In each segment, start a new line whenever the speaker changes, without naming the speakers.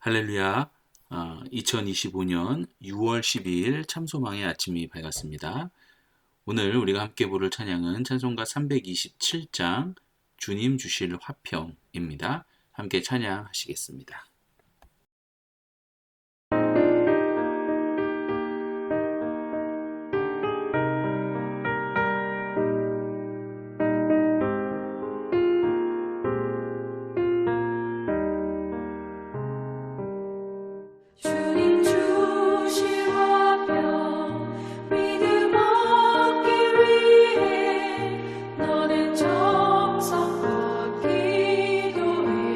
할렐루야. 2025년 6월 12일 참소망의 아침이 밝았습니다. 오늘 우리가 함께 부를 찬양은 찬송가 327장 주님 주실 화평입니다. 함께 찬양하시겠습니다.
주님 주실 화평 믿음 얻기 위해 너는 정성껏 기도했나.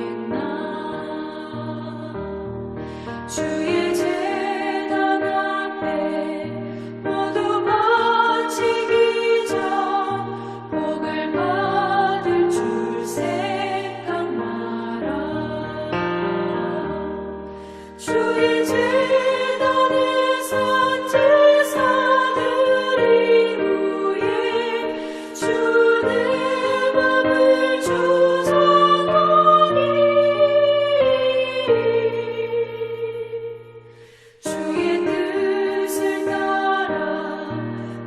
주의 제단 앞에 모두 바치기 전 복을 받을 줄 생각 마라. 주의 제단에 선 제사드린 후에 주 내 맘을 주장하니 주의 뜻을 따라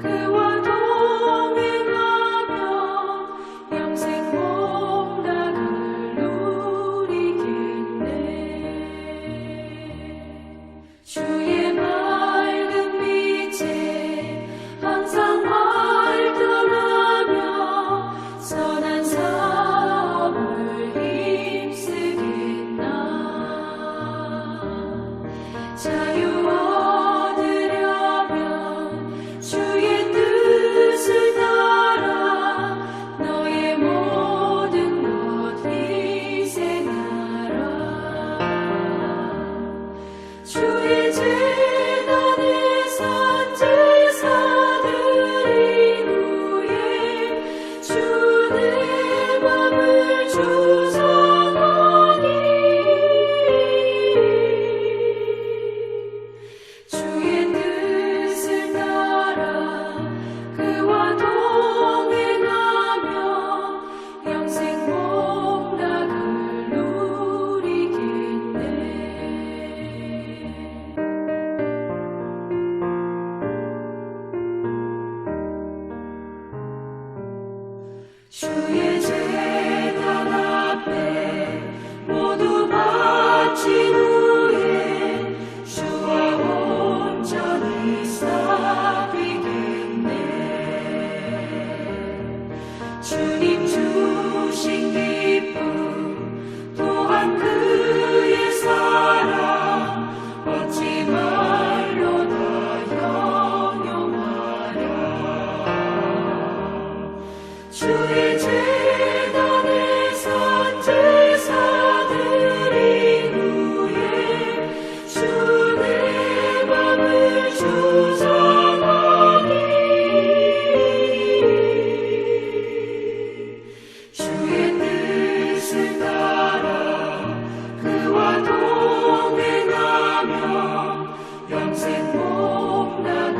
그와 동행하며 영생 복락을 누리겠네. 주의 맑은 빛에 항상 활동하며 선한 사업을 힘쓰겠나. 자유 얻으려면 주의 뜻을 따라 너의 모든 것 희생하라. 주의 제단에 선 제사드린 후에 주 내 맘을 주장하니 주의 뜻을 따라 그와 동행하며 영생 복락을 누리겠네. 주의 제단 앞에 모두 바친 후에 주와 온전히 사귀겠네. 주님 주신 기쁨 또한 그의 사랑 어찌 말로 다 형용하랴. 주의 제단에 선 제사드린 후에 주 내 맘을 주장하니 주의 뜻을 따라 그와 동행하며 영생 복락을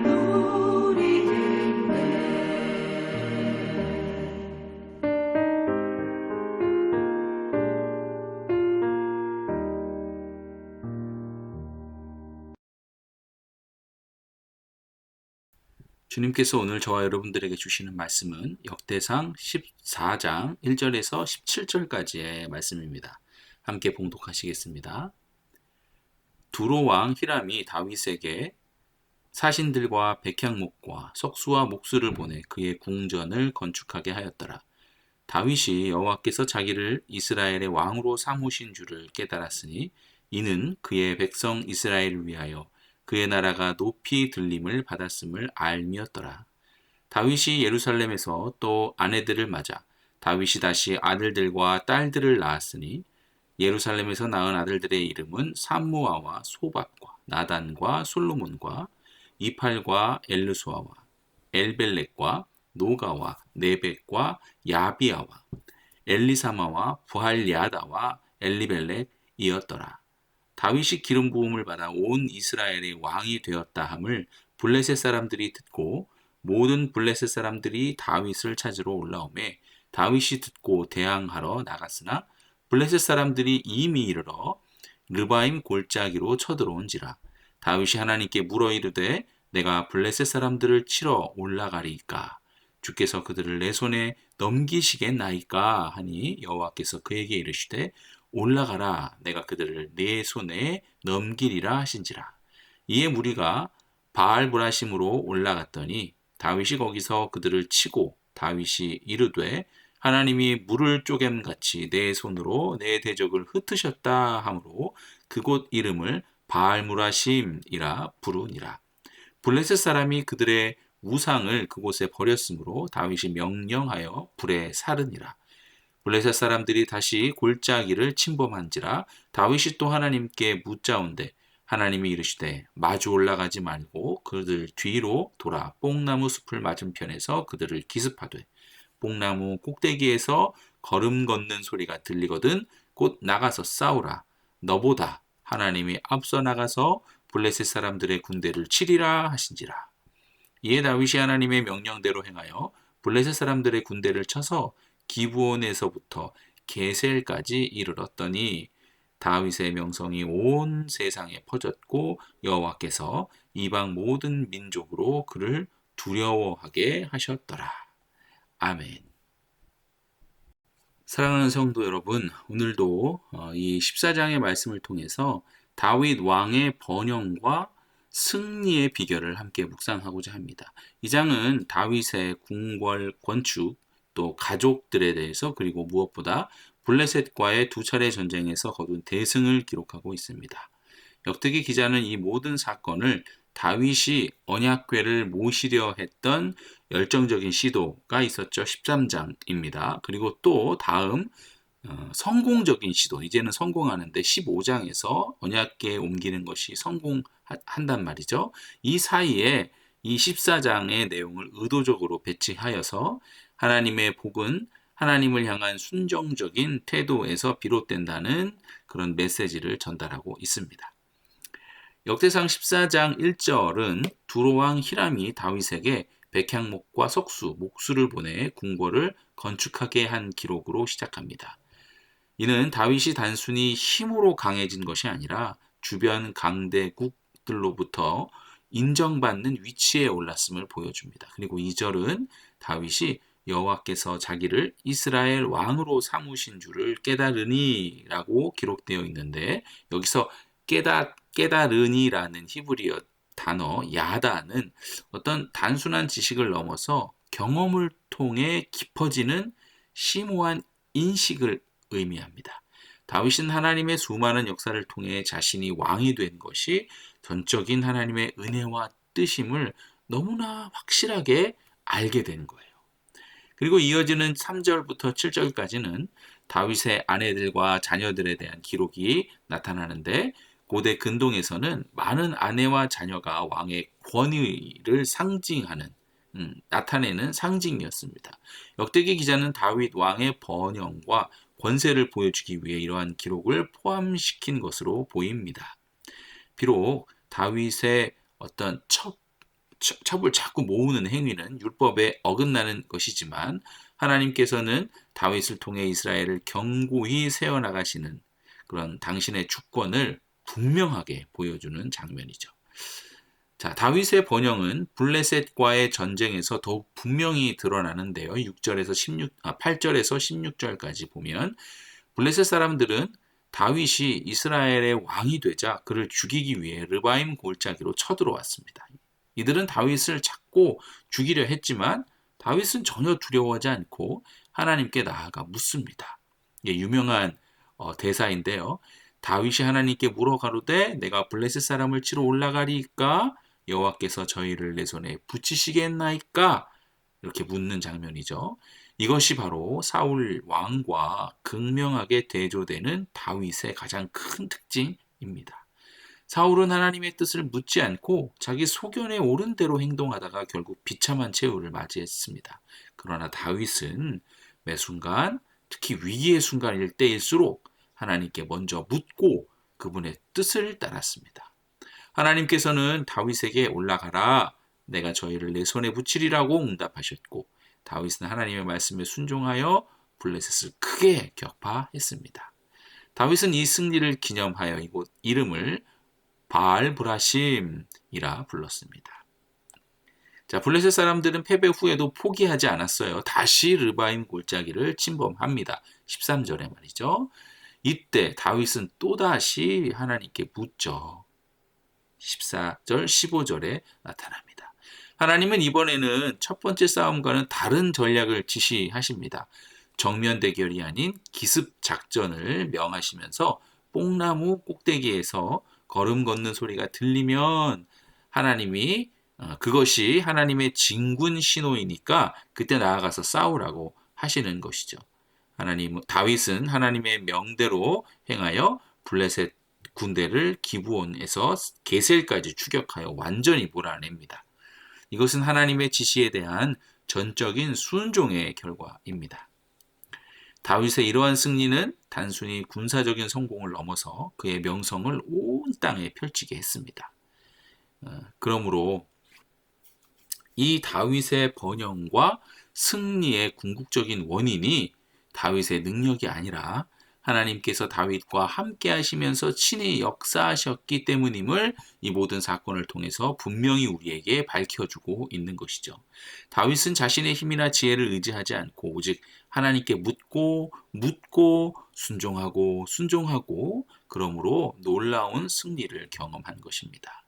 누리겠네.
주님께서 오늘 저와 여러분들에게 주시는 말씀은 역대상 14장 1절에서 17절까지의 말씀입니다. 함께 봉독하시겠습니다. 두로 왕 히람이 다윗에게 사신들과 백향목과 석수와 목수를 보내 그의 궁전을 건축하게 하였더라. 다윗이 여호와께서 자기를 이스라엘의 왕으로 삼으신 줄을 깨달았으니 이는 그의 백성 이스라엘을 위하여 그의 나라가 높이 들림을 받았음을 알미었더라. 다윗이 예루살렘에서 또 아내들을 맞아 다윗이 다시 아들들과 딸들을 낳았으니 예루살렘에서 낳은 아들들의 이름은 삼무아와 소박과 나단과 솔로몬과 이팔과 엘르수아와 엘벨렉과 노가와 네벡과 야비아와 엘리사마와 부할야다와 엘리벨렉이었더라. 다윗이 기름 부음을 받아 온 이스라엘의 왕이 되었다 함을 블레셋 사람들이 듣고 모든 블레셋 사람들이 다윗을 찾으러 올라오매 다윗이 듣고 대항하러 나갔으나 블레셋 사람들이 이미 이르러 르바임 골짜기로 쳐들어온지라. 다윗이 하나님께 물어 이르되 내가 블레셋 사람들을 치러 올라가리이까? 주께서 그들을 내 손에 넘기시겠나이까? 하니 여호와께서 그에게 이르시되 올라가라, 내가 그들을 내 손에 넘기리라 하신지라. 이에 무리가 바알브라심으로 올라갔더니 다윗이 거기서 그들을 치고, 다윗이 이르되 하나님이 물을 쪼갬같이 내 손으로 내 대적을 흩으셨다 하므로 그곳 이름을 바알무라심이라 부르니라. 블레셋 사람이 그들의 우상을 그곳에 버렸으므로 다윗이 명령하여 불에 사르니라. 블레셋 사람들이 다시 골짜기를 침범한지라. 다윗이 또 하나님께 묻자온대 하나님이 이르시되 마주 올라가지 말고 그들 뒤로 돌아 뽕나무 숲을 맞은편에서 그들을 기습하되 뽕나무 꼭대기에서 걸음 걷는 소리가 들리거든 곧 나가서 싸우라. 너보다 하나님이 앞서 나가서 블레셋 사람들의 군대를 치리라 하신지라. 이에 다윗이 하나님의 명령대로 행하여 블레셋 사람들의 군대를 쳐서 기브온에서부터 게셀까지 이르렀더니 다윗의 명성이 온 세상에 퍼졌고 여호와께서 이방 모든 민족으로 그를 두려워하게 하셨더라. 아멘. 사랑하는 성도 여러분, 오늘도 이 14장의 말씀을 통해서 다윗 왕의 번영과 승리의 비결을 함께 묵상하고자 합니다. 이 장은 다윗의 궁궐 건축, 또 가족들에 대해서, 그리고 무엇보다 블레셋과의 두 차례 전쟁에서 거둔 대승을 기록하고 있습니다. 역대기 기자는 이 모든 사건을 다윗이 언약궤를 모시려 했던 열정적인 시도가 있었죠. 13장입니다. 그리고 또 다음 성공적인 시도, 이제는 성공하는데 15장에서 언약궤에 옮기는 것이 성공한단 말이죠. 이 사이에 이 14장의 내용을 의도적으로 배치하여서 하나님의 복은 하나님을 향한 순종적인 태도에서 비롯된다는 그런 메시지를 전달하고 있습니다. 역대상 14장 1절은 두로왕 히람이 다윗에게 백향목과 석수, 목수를 보내 궁궐을 건축하게 한 기록으로 시작합니다. 이는 다윗이 단순히 힘으로 강해진 것이 아니라 주변 강대국들로부터 인정받는 위치에 올랐음을 보여줍니다. 그리고 2절은 다윗이 여호와께서 자기를 이스라엘 왕으로 삼으신 줄을 깨달으니라고 기록되어 있는데, 여기서 깨달으니라는 히브리어 단어 야다는 어떤 단순한 지식을 넘어서 경험을 통해 깊어지는 심오한 인식을 의미합니다. 다윗은 하나님의 수많은 역사를 통해 자신이 왕이 된 것이 전적인 하나님의 은혜와 뜻임을 너무나 확실하게 알게 된 거예요. 그리고 이어지는 3절부터 7절까지는 다윗의 아내들과 자녀들에 대한 기록이 나타나는데, 고대 근동에서는 많은 아내와 자녀가 왕의 권위를 나타내는 상징이었습니다. 역대기 기자는 다윗 왕의 번영과 권세를 보여주기 위해 이러한 기록을 포함시킨 것으로 보입니다. 비록 다윗의 어떤 첩을 자꾸 모으는 행위는 율법에 어긋나는 것이지만, 하나님께서는 다윗을 통해 이스라엘을 견고히 세워나가시는 그런 당신의 주권을 분명하게 보여주는 장면이죠. 자, 다윗의 번영은 블레셋과의 전쟁에서 더욱 분명히 드러나는데요. 8절에서 16절까지 보면 블레셋 사람들은 다윗이 이스라엘의 왕이 되자 그를 죽이기 위해 르바임 골짜기로 쳐들어왔습니다. 이들은 다윗을 찾고 죽이려 했지만 다윗은 전혀 두려워하지 않고 하나님께 나아가 묻습니다. 이게 유명한 대사인데요. 다윗이 하나님께 물어 가로되 내가 블레셋 사람을 치러 올라가리이까? 여호와께서 저희를 내 손에 붙이시겠나이까? 이렇게 묻는 장면이죠. 이것이 바로 사울 왕과 극명하게 대조되는 다윗의 가장 큰 특징입니다. 사울은 하나님의 뜻을 묻지 않고 자기 소견에 옳은 대로 행동하다가 결국 비참한 최후를 맞이했습니다. 그러나 다윗은 매 순간, 특히 위기의 순간일 때일수록 하나님께 먼저 묻고 그분의 뜻을 따랐습니다. 하나님께서는 다윗에게 올라가라, 내가 저희를 내 손에 붙이리라고 응답하셨고, 다윗은 하나님의 말씀에 순종하여 블레셋을 크게 격파했습니다. 다윗은 이 승리를 기념하여 이곳 이름을 바알브라심이라 불렀습니다. 자, 블레셋 사람들은 패배 후에도 포기하지 않았어요. 다시 르바임 골짜기를 침범합니다. 13절에 말이죠. 이때 다윗은 또다시 하나님께 묻죠. 14절, 15절에 나타납니다. 하나님은 이번에는 첫 번째 싸움과는 다른 전략을 지시하십니다. 정면 대결이 아닌 기습 작전을 명하시면서 뽕나무 꼭대기에서 걸음 걷는 소리가 들리면 그것이 하나님의 진군 신호이니까 그때 나아가서 싸우라고 하시는 것이죠. 다윗은 하나님의 명대로 행하여 블레셋 군대를 기브온에서 게셀까지 추격하여 완전히 몰아냅니다. 이것은 하나님의 지시에 대한 전적인 순종의 결과입니다. 다윗의 이러한 승리는 단순히 군사적인 성공을 넘어서 그의 명성을 온 땅에 펼치게 했습니다. 그러므로 이 다윗의 번영과 승리의 궁극적인 원인이 다윗의 능력이 아니라 하나님께서 다윗과 함께 하시면서 친히 역사하셨기 때문임을 이 모든 사건을 통해서 분명히 우리에게 밝혀주고 있는 것이죠. 다윗은 자신의 힘이나 지혜를 의지하지 않고 오직 하나님께 묻고 순종하고 그러므로 놀라운 승리를 경험한 것입니다.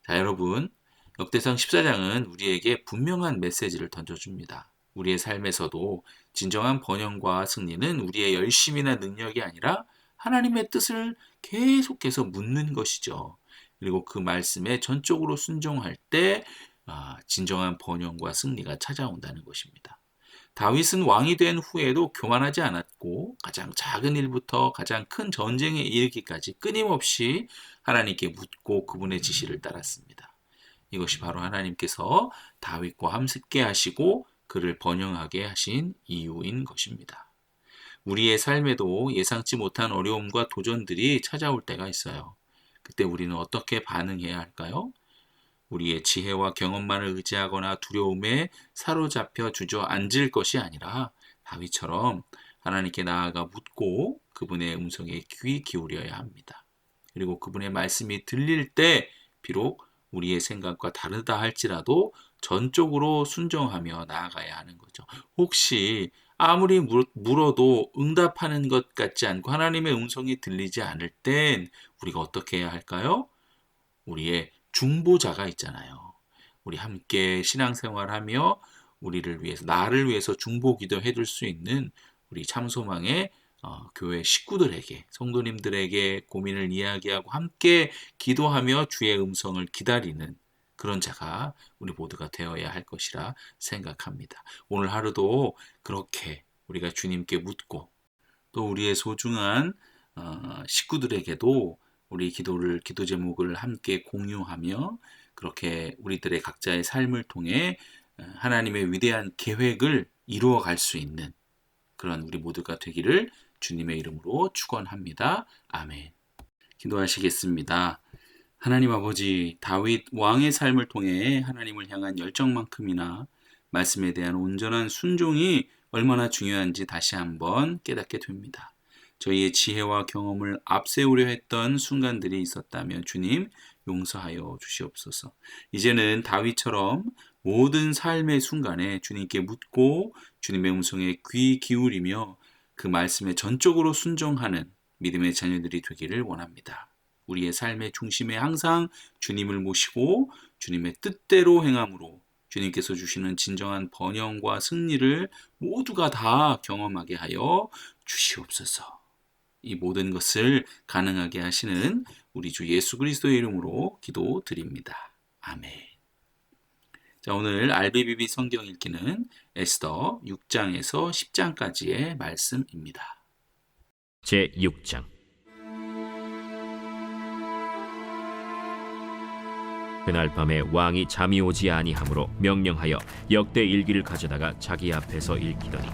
자, 여러분, 역대상 14장은 우리에게 분명한 메시지를 던져줍니다. 우리의 삶에서도 진정한 번영과 승리는 우리의 열심이나 능력이 아니라 하나님의 뜻을 계속해서 묻는 것이죠. 그리고 그 말씀에 전적으로 순종할 때 진정한 번영과 승리가 찾아온다는 것입니다. 다윗은 왕이 된 후에도 교만하지 않았고 가장 작은 일부터 가장 큰 전쟁에 이르기까지 끊임없이 하나님께 묻고 그분의 지시를 따랐습니다. 이것이 바로 하나님께서 다윗과 함께 하시고 그를 번영하게 하신 이유인 것입니다. 우리의 삶에도 예상치 못한 어려움과 도전들이 찾아올 때가 있어요. 그때 우리는 어떻게 반응해야 할까요? 우리의 지혜와 경험만을 의지하거나 두려움에 사로잡혀 주저앉을 것이 아니라 다윗처럼 하나님께 나아가 묻고 그분의 음성에 귀 기울여야 합니다. 그리고 그분의 말씀이 들릴 때 비록 우리의 생각과 다르다 할지라도 전적으로 순종하며 나아가야 하는 거죠. 혹시 아무리 물어도 응답하는 것 같지 않고 하나님의 음성이 들리지 않을 땐 우리가 어떻게 해야 할까요? 우리의 중보자가 있잖아요. 우리 함께 신앙생활하며 나를 위해서 중보 기도해 줄 수 있는 우리 참소망의 교회 식구들에게, 성도님들에게 고민을 이야기하고 함께 기도하며 주의 음성을 기다리는 그런 자가 우리 모두가 되어야 할 것이라 생각합니다. 오늘 하루도 그렇게 우리가 주님께 묻고 또 우리의 소중한 식구들에게도 우리 기도 제목을 함께 공유하며 그렇게 우리들의 각자의 삶을 통해 하나님의 위대한 계획을 이루어 갈 수 있는 그런 우리 모두가 되기를 주님의 이름으로 축원합니다. 아멘. 기도하시겠습니다. 하나님 아버지, 다윗 왕의 삶을 통해 하나님을 향한 열정만큼이나 말씀에 대한 온전한 순종이 얼마나 중요한지 다시 한번 깨닫게 됩니다. 저희의 지혜와 경험을 앞세우려 했던 순간들이 있었다면 주님 용서하여 주시옵소서. 이제는 다윗처럼 모든 삶의 순간에 주님께 묻고 주님의 음성에 귀 기울이며 그 말씀에 전적으로 순종하는 믿음의 자녀들이 되기를 원합니다. 우리의 삶의 중심에 항상 주님을 모시고 주님의 뜻대로 행함으로 주님께서 주시는 진정한 번영과 승리를 모두가 다 경험하게 하여 주시옵소서. 이 모든 것을 가능하게 하시는 우리 주 예수 그리스도의 이름으로 기도드립니다. 아멘. 자, 오늘 RBBB 성경 읽기는 에스더 6장에서 10장까지의 말씀입니다.
제6장. 그날 밤에 왕이 잠이 오지 아니하므로 명령하여 역대 일기를 가져다가 자기 앞에서 읽히더니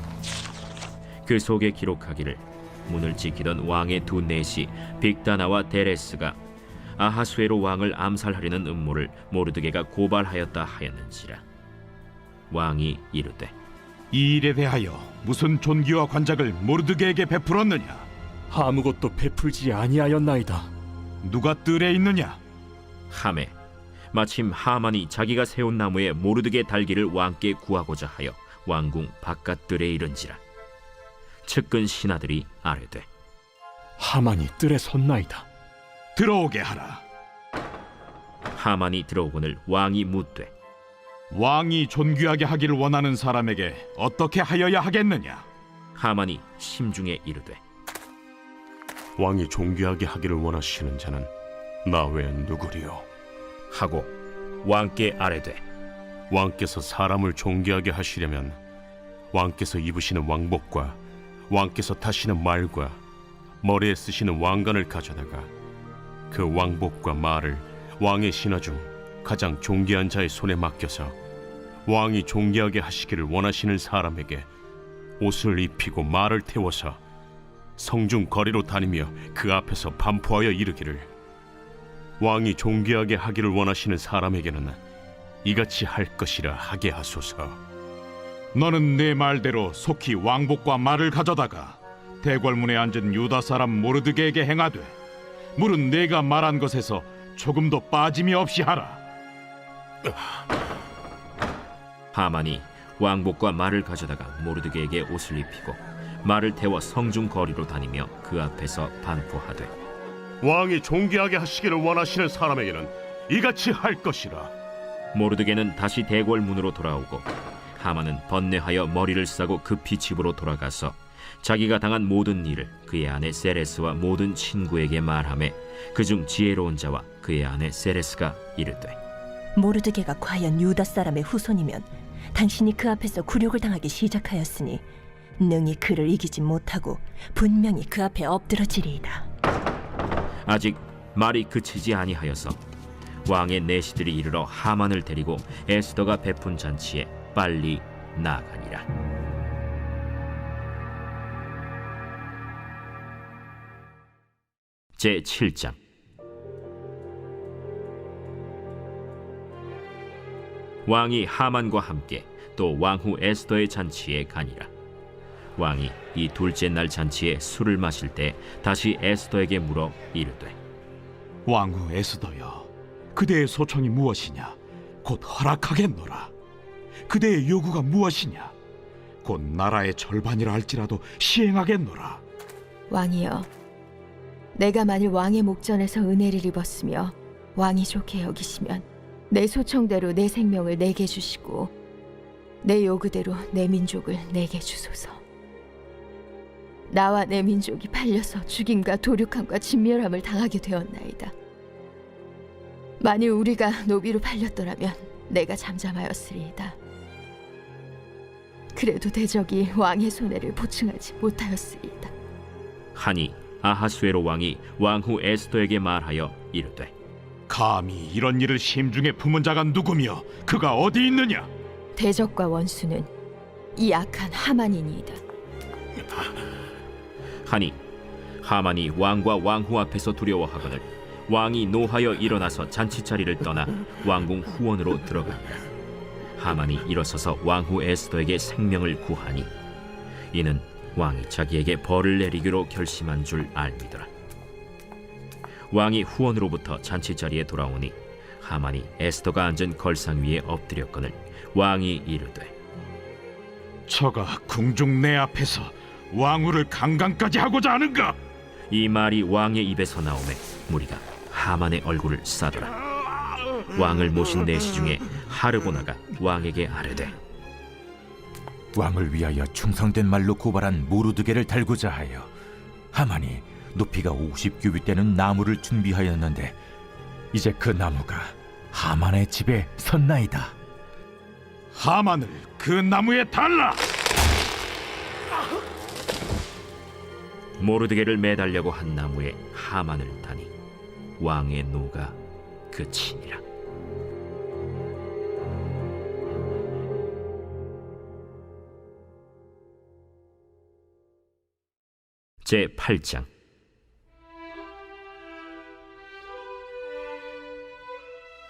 그 속에 기록하기를 문을 지키던 왕의 두 내시 빅다나와 데레스가 아하수에로 왕을 암살하려는 음모를 모르드게가 고발하였다 하였는지라. 왕이 이르되
이 일에 대하여 무슨 존귀와 관작을 모르드게에게 베풀었느냐? 아무것도 베풀지 아니하였나이다.
누가 뜰에 있느냐?
하매 마침 하만이 자기가 세운 나무에 모르드게 달기를 왕께 구하고자 하여 왕궁 바깥들에 이른지라. 측근 신하들이 아뢰되
하만이 뜰에 섰나이다.
들어오게 하라.
하만이 들어오거늘 왕이 묻되
왕이 존귀하게 하기를 원하는 사람에게 어떻게 하여야 하겠느냐?
하만이 심중에 이르되
왕이 존귀하게 하기를 원하시는 자는 나 외엔 누구리요?
하고 왕께 아뢰되
왕께서 사람을 존귀하게 하시려면 왕께서 입으시는 왕복과 왕께서 타시는 말과 머리에 쓰시는 왕관을 가져다가 그 왕복과 말을 왕의 신하 중 가장 존귀한 자의 손에 맡겨서 왕이 존귀하게 하시기를 원하시는 사람에게 옷을 입히고 말을 태워서 성중 거리로 다니며 그 앞에서 반포하여 이르기를 왕이 존귀하게 하기를 원하시는 사람에게는 이같이 할 것이라 하게 하소서.
너는 내 말대로 속히 왕복과 말을 가져다가 대궐문에 앉은 유다 사람 모르드게에게 행하되 물은 내가 말한 것에서 조금도 빠짐이 없이 하라.
하만이 왕복과 말을 가져다가 모르드게에게 옷을 입히고 말을 태워 성중 거리로 다니며 그 앞에서 반포하되
왕이 존귀하게 하시기를 원하시는 사람에게는 이같이 할 것이라.
모르드게는 다시 대궐 문으로 돌아오고 하만은 번뇌하여 머리를 싸고 급히 집으로 돌아가서 자기가 당한 모든 일을 그의 아내 세레스와 모든 친구에게 말하며 그중 지혜로운 자와 그의 아내 세레스가 이르되
모르드게가 과연 유다 사람의 후손이면 당신이 그 앞에서 굴욕을 당하기 시작하였으니 능히 그를 이기지 못하고 분명히 그 앞에 엎드러지리이다.
아직 말이 그치지 아니하여서 왕의 내시들이 이르러 하만을 데리고 에스더가 베푼 잔치에 빨리 나아가니라. 제7장. 왕이 하만과 함께 또 왕후 에스더의 잔치에 가니라. 왕이 이 둘째 날 잔치에 술을 마실 때 다시 에스더에게 물어 이르되
왕후 에스더여, 그대의 소청이 무엇이냐? 곧 허락하겠노라. 그대의 요구가 무엇이냐? 곧 나라의 절반이라 할지라도 시행하겠노라.
왕이여, 내가 만일 왕의 목전에서 은혜를 입었으며 왕이 좋게 여기시면 내 소청대로 내 생명을 내게 주시고 내 요구대로 내 민족을 내게 주소서. 나와 내 민족이 팔려서 죽임과 도륙함과 진멸함을 당하게 되었나이다. 만일 우리가 노비로 팔렸더라면 내가 잠잠하였으리이다. 그래도 대적이 왕의 손해를 보충하지 못하였으리이다.
하니 아하수에로 왕이 왕후 에스더에게 말하여 이르되
감히 이런 일을 심중에 품은 자가 누구며 그가 어디 있느냐?
대적과 원수는 이 악한 하만이니이다.
하니 하만이 왕과 왕후 앞에서 두려워하거늘 왕이 노하여 일어나서 잔치자리를 떠나 왕궁 후원으로 들어가니라. 하만이 일어서서 왕후 에스더에게 생명을 구하니 이는 왕이 자기에게 벌을 내리기로 결심한 줄 알미더라. 왕이 후원으로부터 잔치자리에 돌아오니 하만이 에스더가 앉은 걸상 위에 엎드렸거늘 왕이 이르되
저가 궁중 내 앞에서 왕후를 강간까지 하고자 하는가?
이 말이 왕의 입에서 나오매 무리가 하만의 얼굴을 싸더라. 왕을 모신 내시 중에 하르보나가 왕에게 아뢰되
왕을 위하여 충성된 말로 고발한 모르드게를 달고자 하여 하만이 높이가 50규빗 되는 나무를 준비하였는데 이제 그 나무가 하만의 집에 섰나이다.
하만을 그 나무에 달라!
모르드게를 매달려고 한 나무에 하만을 다니 왕의 노가 그치니라. 제8장.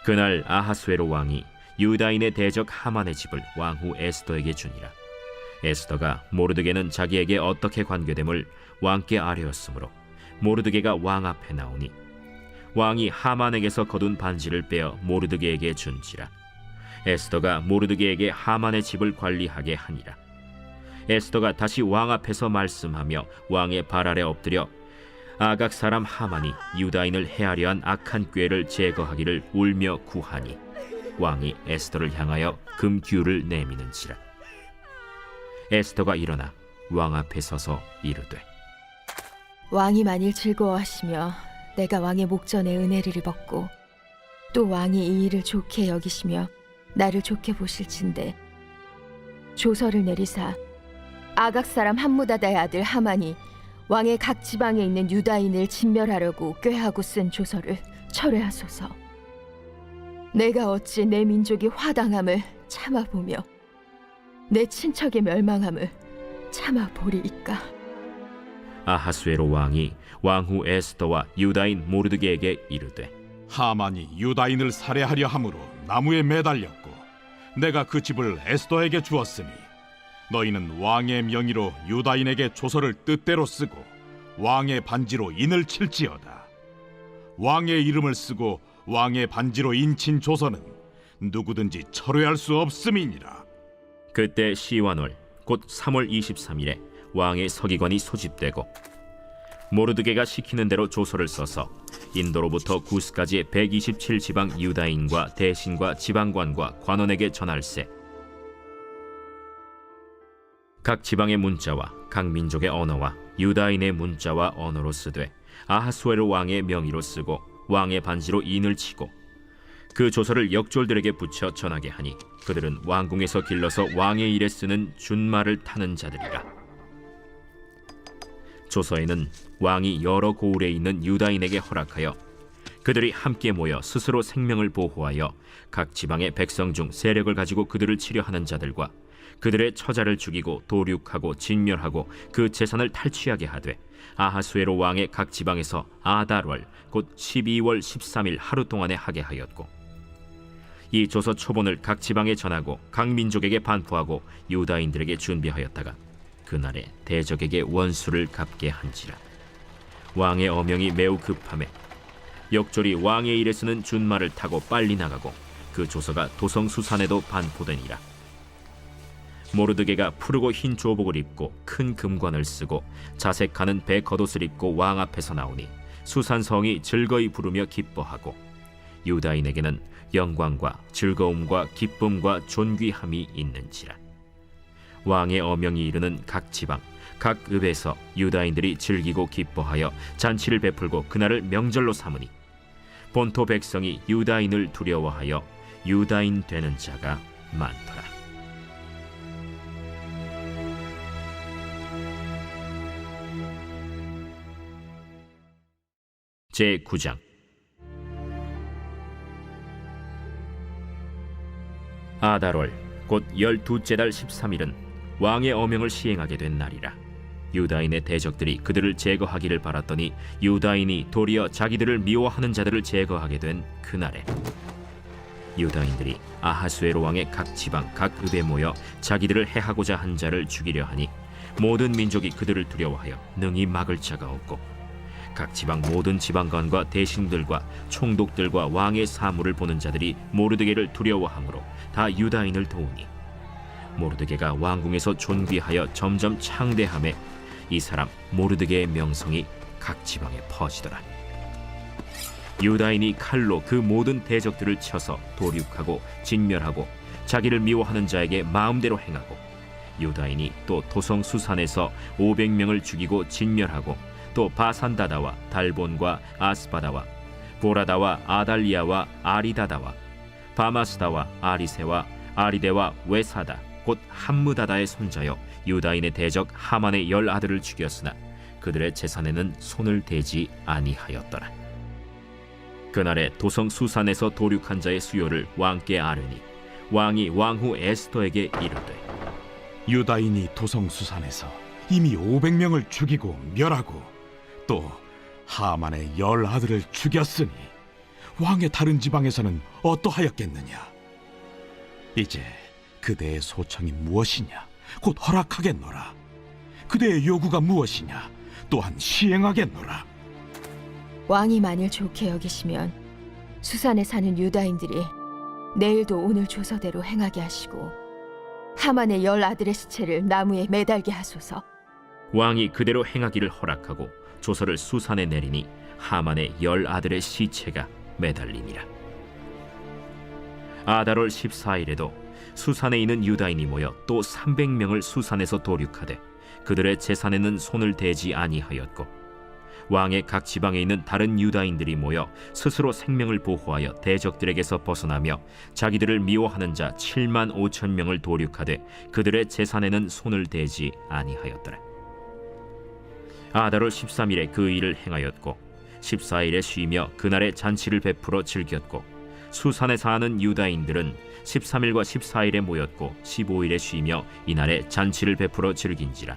그날 아하수에로 왕이 유다인의 대적 하만의 집을 왕후 에스더에게 주니라. 에스더가 모르드게는 자기에게 어떻게 관계됨을 왕께 아뢰었으므로 모르드게가 왕 앞에 나오니 왕이 하만에게서 거둔 반지를 빼어 모르드게에게 준지라. 에스더가 모르드게에게 하만의 집을 관리하게 하니라. 에스더가 다시 왕 앞에서 말씀하며 왕의 발 아래 엎드려 아각 사람 하만이 유다인을 해하려 한 악한 꾀를 제거하기를 울며 구하니 왕이 에스더를 향하여 금규를 내미는지라. 에스더가 일어나 왕 앞에 서서 이르되
왕이 만일 즐거워하시며 내가 왕의 목전에 은혜를 입었고 또 왕이 이 일을 좋게 여기시며 나를 좋게 보실진대 조서를 내리사 아각 사람 함무다다의 아들 하만이 왕의 각 지방에 있는 유다인을 진멸하려고 꾀하고 쓴 조서를 철회하소서. 내가 어찌 내 민족이 화당함을 참아보며 내 친척의 멸망함을 참아보리이까.
아하수에로 왕이 왕후 에스더와 유다인 모르드게에게 이르되
하만이 유다인을 살해하려 함으로 나무에 매달렸고 내가 그 집을 에스더에게 주었으니 너희는 왕의 명의로 유다인에게 조서를 뜻대로 쓰고 왕의 반지로 인을 칠지어다. 왕의 이름을 쓰고 왕의 반지로 인친 조서는 누구든지 철회할 수 없음이니라.
그때 시완월 곧 3월 23일에 왕의 서기관이 소집되고 모르드게가 시키는 대로 조서를 써서 인도로부터 구스까지의 127지방 유다인과 대신과 지방관과 관원에게 전할세. 각 지방의 문자와 각 민족의 언어와 유다인의 문자와 언어로 쓰되 아하수에로 왕의 명의로 쓰고 왕의 반지로 인을 치고 그 조서를 역졸들에게 붙여 전하게 하니 그들은 왕궁에서 길러서 왕의 일에 쓰는 준말을 타는 자들이라. 조서에는 왕이 여러 고을에 있는 유다인에게 허락하여 그들이 함께 모여 스스로 생명을 보호하여 각 지방의 백성 중 세력을 가지고 그들을 치려하는 자들과 그들의 처자를 죽이고 도륙하고 진멸하고 그 재산을 탈취하게 하되 아하수에로 왕의 각 지방에서 아달월 곧 12월 13일 하루 동안에 하게 하였고 이 조서 초본을 각 지방에 전하고 각 민족에게 반포하고 유다인들에게 준비하였다가 그날에 대적에게 원수를 갚게 한지라. 왕의 어명이 매우 급함에 역졸이 왕의 일에 쓰는 준말을 타고 빨리 나가고 그 조서가 도성 수산에도 반포되니라. 모르드게가 푸르고 흰 조복을 입고 큰 금관을 쓰고 자색하는 배 겉옷을 입고 왕 앞에서 나오니 수산성이 즐거이 부르며 기뻐하고 유다인에게는 영광과 즐거움과 기쁨과 존귀함이 있는지라. 왕의 어명이 이르는 각 지방 각 읍에서 유다인들이 즐기고 기뻐하여 잔치를 베풀고 그날을 명절로 삼으니 본토 백성이 유다인을 두려워하여 유다인 되는 자가 많더라. 제9장. 아달월 곧 12째 달 13일은 왕의 어명을 시행하게 된 날이라. 유다인의 대적들이 그들을 제거하기를 바랐더니 유다인이 도리어 자기들을 미워하는 자들을 제거하게 된 그날에 유다인들이 아하수에로 왕의 각 지방 각 읍에 모여 자기들을 해하고자 한 자를 죽이려 하니 모든 민족이 그들을 두려워하여 능히 막을 자가 없고 각 지방 모든 지방관과 대신들과 총독들과 왕의 사물을 보는 자들이 모르드게를 두려워하므로 다 유다인을 도우니 모르드게가 왕궁에서 존귀하여 점점 창대함에 이 사람 모르드게의 명성이 각 지방에 퍼지더라. 유다인이 칼로 그 모든 대적들을 쳐서 도륙하고 진멸하고 자기를 미워하는 자에게 마음대로 행하고 유다인이 또 도성 수산에서 500명을 죽이고 진멸하고 또 바산다다와 달본과 아스바다와 보라다와 아달리아와 아리다다와 바마스다와 아리세와 아리데와 외사다 곧 함무다다의 손자여 유다인의 대적 하만의 10아들을 죽였으나 그들의 재산에는 손을 대지 아니하였더라. 그날에 도성 수산에서 도륙한 자의 수요를 왕께 아뢰니 왕이 왕후 에스더에게 이르되
유다인이 도성 수산에서 이미 500명을 죽이고 멸하고 또 하만의 10아들을 죽였으니 왕의 다른 지방에서는 어떠하였겠느냐? 이제 그대의 소청이 무엇이냐? 곧 허락하겠노라. 그대의 요구가 무엇이냐? 또한 시행하겠노라.
왕이 만일 좋게 여기시면 수산에 사는 유다인들이 내일도 오늘 조서대로 행하게 하시고 하만의 10 아들의 시체를 나무에 매달게 하소서.
왕이 그대로 행하기를 허락하고 조서를 수산에 내리니 하만의 10 아들의 시체가 매달리니라. 아달월 14일에도 수산에 있는 유다인이 모여 또 300명을 수산에서 도륙하되 그들의 재산에는 손을 대지 아니하였고, 왕의 각 지방에 있는 다른 유다인들이 모여 스스로 생명을 보호하여 대적들에게서 벗어나며 자기들을 미워하는 자 7만 5천 명을 도륙하되 그들의 재산에는 손을 대지 아니하였더라. 아달월 13일에 그 일을 행하였고 14일에 쉬며 그날에 잔치를 베풀어 즐겼고, 수산에 사는 유다인들은 13일과 14일에 모였고 15일에 쉬며 이날에 잔치를 베풀어 즐긴지라.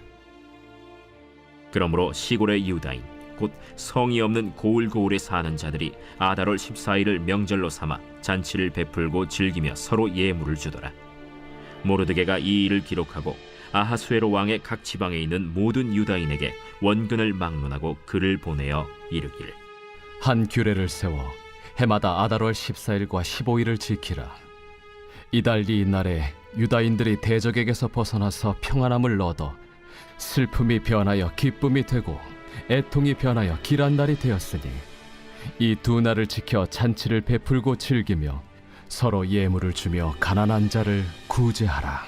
그러므로 시골의 유다인 곧 성이 없는 고을고을에 사는 자들이 아달월 14일을 명절로 삼아 잔치를 베풀고 즐기며 서로 예물을 주더라. 모르드게가 이 일을 기록하고 아하수에로 왕의 각 지방에 있는 모든 유다인에게 원근을 막론하고 글을 보내어 이르기를,
한 규례를 세워 해마다 아달월 14일과 15일을 지키라. 이달 이날에 유다인들이 대적에게서 벗어나서 평안함을 얻어 슬픔이 변하여 기쁨이 되고 애통이 변하여 길한 날이 되었으니 이 두 날을 지켜 잔치를 베풀고 즐기며 서로 예물을 주며 가난한 자를 구제하라.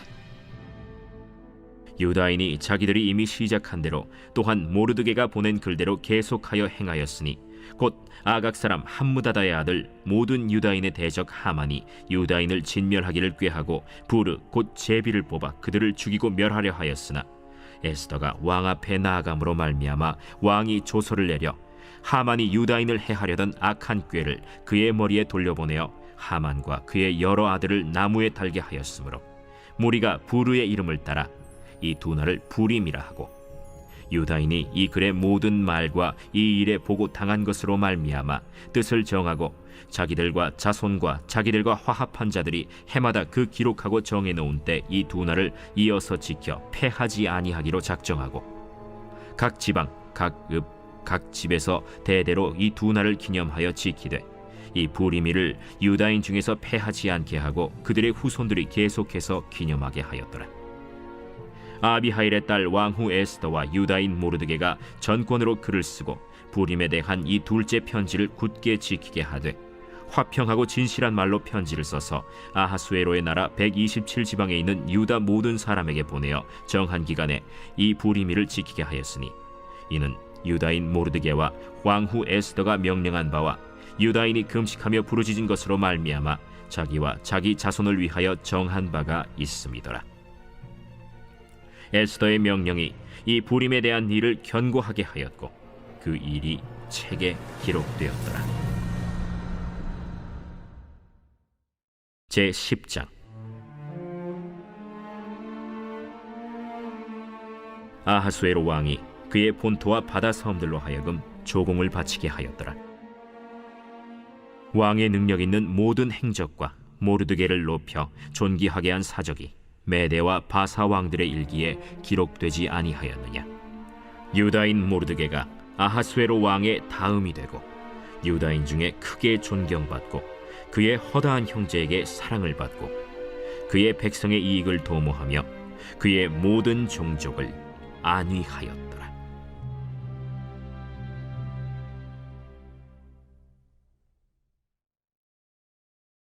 유다인이 자기들이 이미 시작한 대로 또한 모르드게가 보낸 글대로 계속하여 행하였으니 곧 아각 사람 함무다다의 아들 모든 유다인의 대적 하만이 유다인을 진멸하기를 꾀하고 부르 곧 제비를 뽑아 그들을 죽이고 멸하려 하였으나 에스더가 왕 앞에 나아감으로 말미암아 왕이 조서를 내려 하만이 유다인을 해하려던 악한 꾀를 그의 머리에 돌려보내어 하만과 그의 여러 아들을 나무에 달게 하였으므로 무리가 부르의 이름을 따라 이 두 날을 부림이라 하고, 유다인이 이 글의 모든 말과 이 일에 보고 당한 것으로 말미암아 뜻을 정하고 자기들과 자손과 자기들과 화합한 자들이 해마다 그 기록하고 정해놓은 때 이 두 날을 이어서 지켜 패하지 아니하기로 작정하고, 각 지방, 각 읍, 각 집에서 대대로 이 두 날을 기념하여 지키되 이 부리미를 유다인 중에서 패하지 않게 하고 그들의 후손들이 계속해서 기념하게 하였더라. 아비하일의 딸 왕후 에스더와 유다인 모르드게가 전권으로 글을 쓰고 부림에 대한 이 둘째 편지를 굳게 지키게 하되, 화평하고 진실한 말로 편지를 써서 아하수에로의 나라 127지방에 있는 유다 모든 사람에게 보내어 정한 기간에 이 부리미를 지키게 하였으니, 이는 유다인 모르드게와 왕후 에스더가 명령한 바와 유다인이 금식하며 부르짖은 것으로 말미암아 자기와 자기 자손을 위하여 정한 바가 있음이더라. 에스더의 명령이 이 부림에 대한 일을 견고하게 하였고 그 일이 책에 기록되었더라. 제10장. 아하수에로 왕이 그의 본토와 바다 섬들로 하여금 조공을 바치게 하였더라. 왕의 능력 있는 모든 행적과 모르드게를 높여 존귀하게 한 사적이 메대와 바사 왕들의 일기에 기록되지 아니하였느냐. 유다인 모르드게가 아하수에로 왕의 다음이 되고 유다인 중에 크게 존경받고 그의 허다한 형제에게 사랑을 받고 그의 백성의 이익을 도모하며 그의 모든 종족을 안위하였더라.